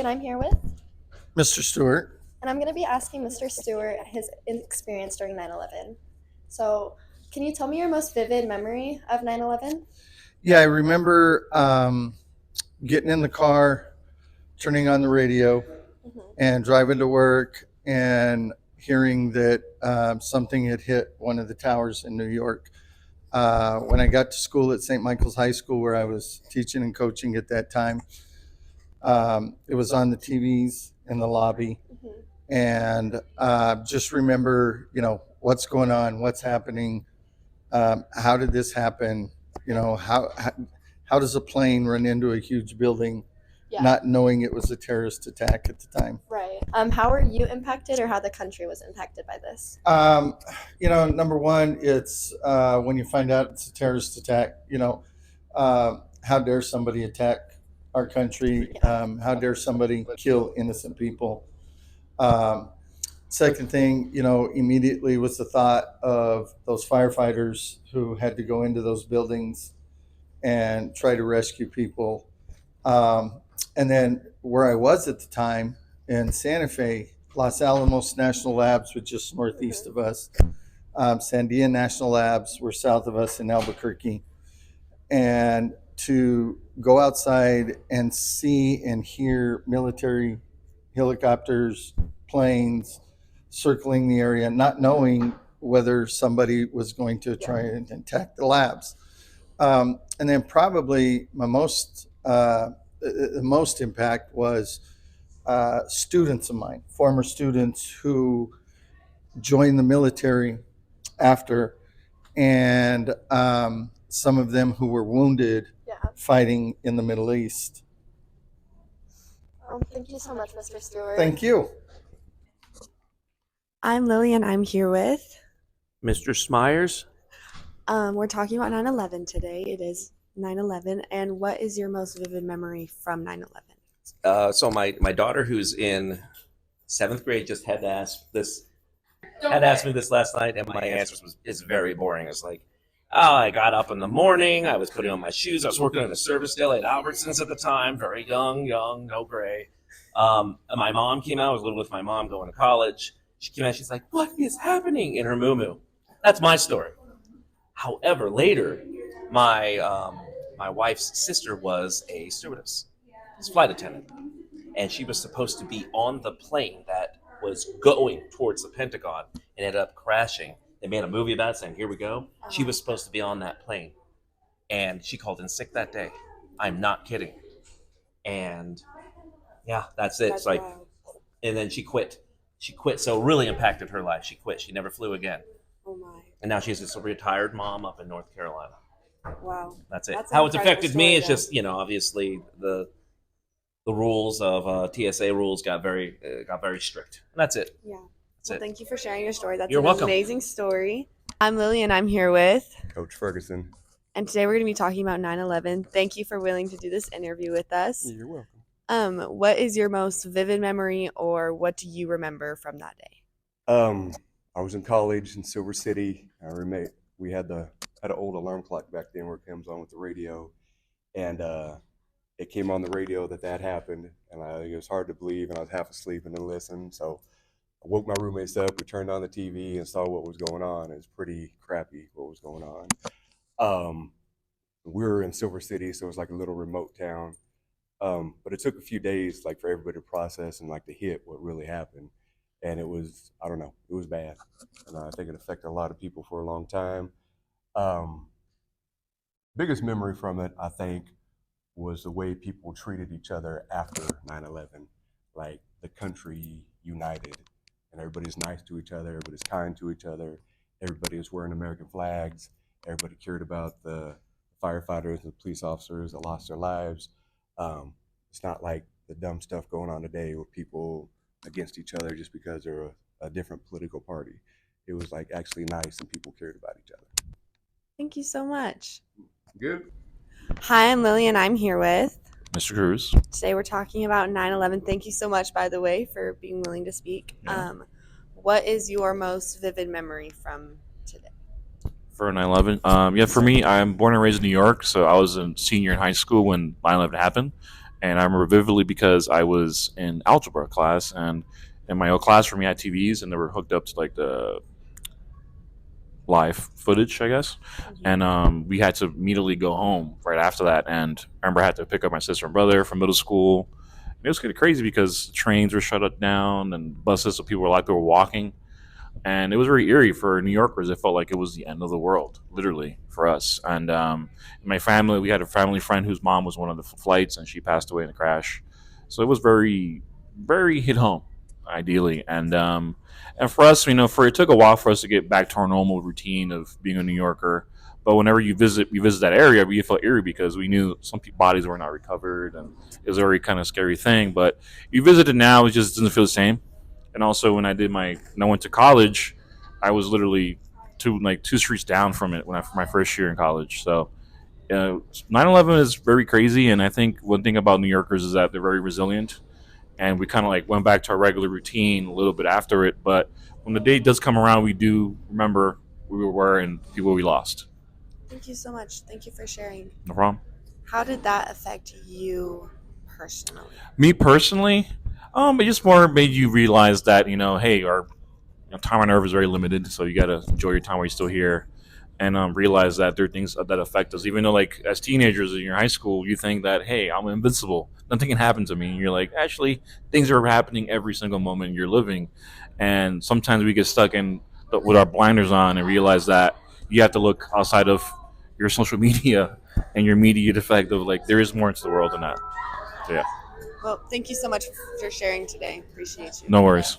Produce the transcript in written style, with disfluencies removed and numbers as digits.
and I'm here with, Mr. Stewart. and I'm going to be asking Mr. Stewart his experience during 9/11. So, can you tell me your most vivid memory of 9/11? Yeah, I remember getting in the car, turning on the radio, and driving to work and hearing that something had hit one of the towers in New York. When I got to school at St. Michael's High School, where I was teaching and coaching at that time, it was on the TVs in the lobby. And just remember, what's going on, what's happening, how did this happen? How does a plane run into a huge building, not knowing it was a terrorist attack at the time? Right. How were you impacted, or how the country was impacted by this? Number one, it's when you find out it's a terrorist attack. How dare somebody attack our country? How dare somebody kill innocent people? Second thing, immediately was the thought of those firefighters who had to go into those buildings and try to rescue people. And then where I was at the time in Santa Fe, Los Alamos National Labs was just northeast of us. Sandia National Labs were south of us in Albuquerque. And to go outside and see and hear military helicopters, planes circling the area, not knowing whether somebody was going to try and attack the labs. And then probably the most impact was students of mine, former students who joined the military after, and some of them who were wounded fighting in the Middle East. Thank you so much, Mr. Stewart. Thank you. I'm Lily, and I'm here with Mr. Smyers. We're talking about 9/11 today. It is 9/11, and what is your most vivid memory from 9/11? So my daughter, who's in 7th grade, just had asked me this last night, and my answer is very boring. It's like, I got up in the morning, I was putting on my shoes, I was working on a service deli at Albertsons at the time, very young, no gray. And my mom came out. I was living with my mom going to college. She came out. She's like, "What is happening?" in her moo-moo. That's my story. However, later, my wife's sister was a stewardess, flight attendant, and she was supposed to be on the plane that was going towards the Pentagon and ended up crashing. They made a movie about it saying, "Here we go." She was supposed to be on that plane, and she called in sick that day. I'm not kidding. And yeah, that's it. It's like, wild. and then she quit. So it really impacted her life. She quit. She never flew again. Oh my! And now she's just a retired mom up in North Carolina. Wow. That's it. That's How an it's incredible affected me is story, just, obviously the rules of TSA rules got very strict. And that's it. Yeah. That's Well, it. thank you for sharing your story. That's You're an welcome. amazing story. I'm Lily, and I'm here with Coach Ferguson. and today we're going to be talking about 9/11. Thank you for willing to do this interview with us. You're welcome. What is your most vivid memory, or what do you remember from that day? I was in college in Silver City. I remember we had an old alarm clock back then where it comes on with the radio, and it came on the radio that happened, and it was hard to believe, and I was half asleep and then listened. So I woke my roommates up. We turned on the TV and saw what was going on. It was pretty crappy what was going on. We were in Silver City, so it was like a little remote town. But it took a few days, like, for everybody to process and like to hit what really happened. And it was, I don't know, it was bad. And I think it affected a lot of people for a long time. Biggest memory from it, I think, was the way people treated each other after 9/11. Like, the country united, and everybody's nice to each other, everybody's kind to each other, everybody was wearing American flags, everybody cared about the firefighters and the police officers that lost their lives. It's not like the dumb stuff going on today with people against each other just because they're a different political party. It was like actually nice, and people cared about each other. Thank you so much. Good. Hi, I'm Lily, and I'm here with Mr. Cruz. Today we're talking about 9/11. Thank you so much, by the way, for being willing to speak. What is your most vivid memory from today? For 9/11, for me, I'm born and raised in New York, so I was a senior in high school when 9/11 happened, And I remember vividly because I was in algebra class, and in my old classroom we had TVs, and they were hooked up to like the live footage, I guess. And we had to immediately go home right after that. And I remember I had to pick up my sister and brother from middle school. And it was kind of crazy because trains were shut down and buses, so people were like they were walking. And it was very eerie for New Yorkers. It felt like it was the end of the world, literally, for us. And in my family, we had a family friend whose mom was one of the flights, and she passed away in a crash. So it was very, very hit home, ideally. And for us, for it took a while for us to get back to our normal routine of being a New Yorker. But whenever we visit that area, we felt eerie because we knew some bodies were not recovered, and it was a very kind of scary thing. But you visit it now, it just doesn't feel the same. And also, when I went to college, I was literally two streets down from it for my first year in college. So 9/11 is very crazy, and I think one thing about New Yorkers is that they're very resilient, and we kind of like went back to our regular routine a little bit after it. But when the day does come around, we do remember where we were and people we lost. Thank you so much. Thank you for sharing. No problem. How did that affect you personally? Me personally, it just more made you realize that hey, our time on Earth is very limited, so you gotta enjoy your time while you're still here, and realize that there are things that affect us. Even though, like as teenagers in your high school, you think that hey, I'm invincible, nothing can happen to me, and you're like, actually, things are happening every single moment you're living, and sometimes we get stuck with our blinders on and realize that you have to look outside of your social media and your immediate effect of like there is more into the world than that. So yeah, Well, thank you so much for sharing today. Appreciate you. no worries.